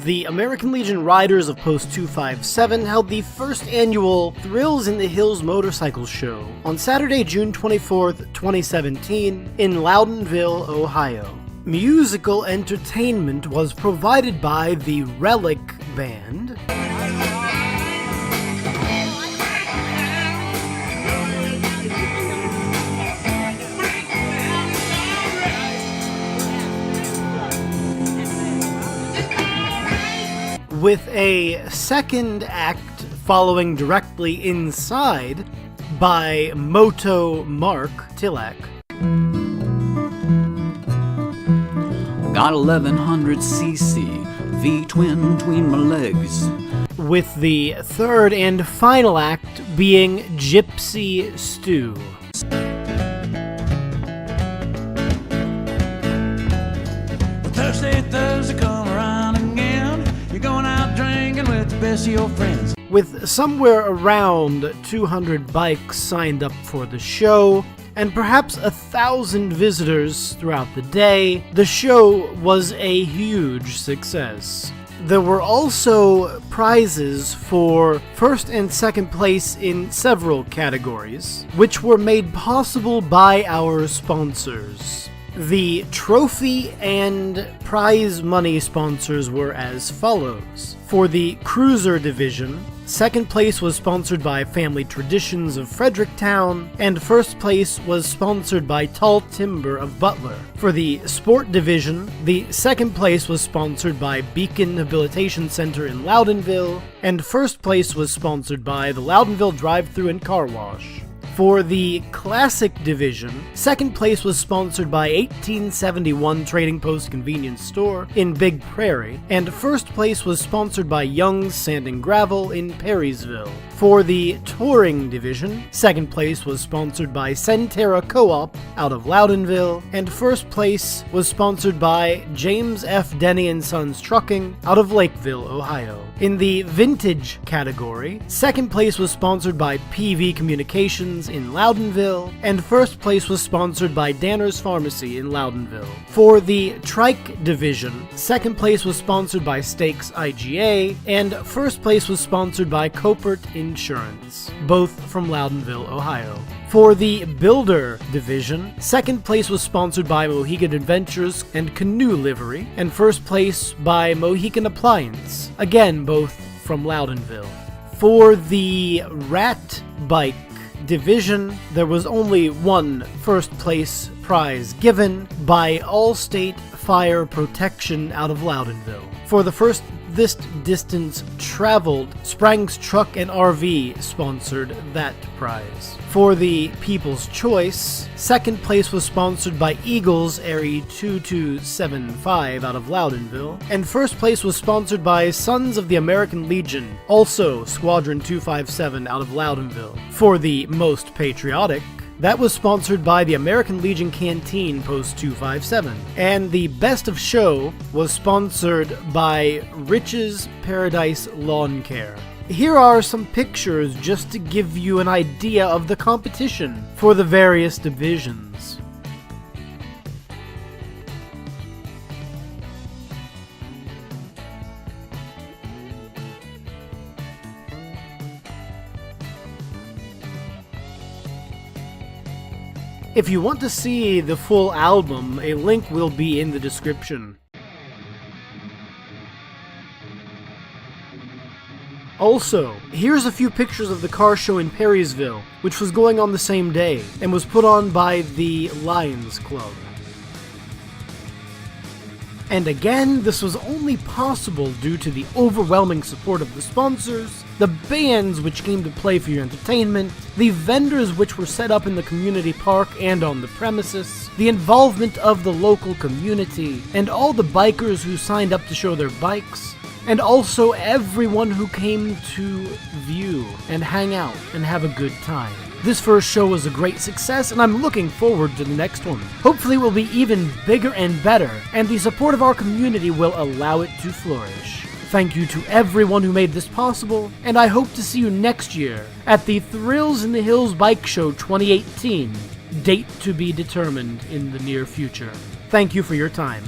The American Legion Riders of Post 257 held the first annual Thrills in the Hills Motorcycle Show on Saturday, June 24th, 2017 in Loudonville, Ohio. Musical entertainment was provided by the Relic Band, with a second act following directly inside by Moto Mark Tilak. Got 1100cc V-twin between my legs. With the third and final act being Gypsy Stew. Thursday come around again. You're going out drinking with the best of your friends. With somewhere around 200 bikes signed up for the show, and perhaps 1,000 visitors throughout the day, the show was a huge success. There were also prizes for first and second place in several categories, which were made possible by our sponsors. The trophy and prize money sponsors were as follows. For the Cruiser Division, second place was sponsored by Family Traditions of Fredericktown, and first place was sponsored by Tall Timber of Butler. For the Sport Division, the second place was sponsored by Beacon Habilitation Center in Loudonville, and first place was sponsored by the Loudonville Drive-Thru and Car Wash. For the Classic Division, second place was sponsored by 1871 Trading Post Convenience Store in Big Prairie, and first place was sponsored by Young's Sand and Gravel in Perrysville. For the Touring Division, second place was sponsored by Centerra Co-op out of Loudonville, and first place was sponsored by James F. Denny & Sons Trucking out of Lakeville, Ohio. In the Vintage category, second place was sponsored by PV Communications in Loudonville, and first place was sponsored by Danner's Pharmacy in Loudonville. For the Trike Division, second place was sponsored by Stakes IGA, and first place was sponsored by Copert Insurance, both from Loudonville, Ohio. For the Builder Division, second place was sponsored by Mohegan Adventures and Canoe Livery, and first place by Mohegan Appliance, again both from Loudonville. For the Rat Bike Division, there was only one first place prize given by Allstate Fire Protection out of Loudonville. For the first this distance traveled, Sprang's Truck and RV sponsored that prize. For the People's Choice, second place was sponsored by Eagles Airy 2275 out of Loudonville, and first place was sponsored by Sons of the American Legion, also Squadron 257 out of Loudonville. For the Most Patriotic, that was sponsored by the American Legion Canteen Post 257. And the Best of Show was sponsored by Rich's Paradise Lawn Care. Here are some pictures just to give you an idea of the competition for the various divisions. If you want to see the full album, a link will be in the description. Also, here's a few pictures of the car show in Perrysville, which was going on the same day, and was put on by the Lions Club. And again, this was only possible due to the overwhelming support of the sponsors, the bands which came to play for your entertainment, the vendors which were set up in the community park and on the premises, the involvement of the local community, and all the bikers who signed up to show their bikes, and also everyone who came to view and hang out and have a good time. This first show was a great success, and I'm looking forward to the next one. Hopefully it will be even bigger and better, and the support of our community will allow it to flourish. Thank you to everyone who made this possible, and I hope to see you next year at the Thrills in the Hills Bike Show 2018, date to be determined in the near future. Thank you for your time.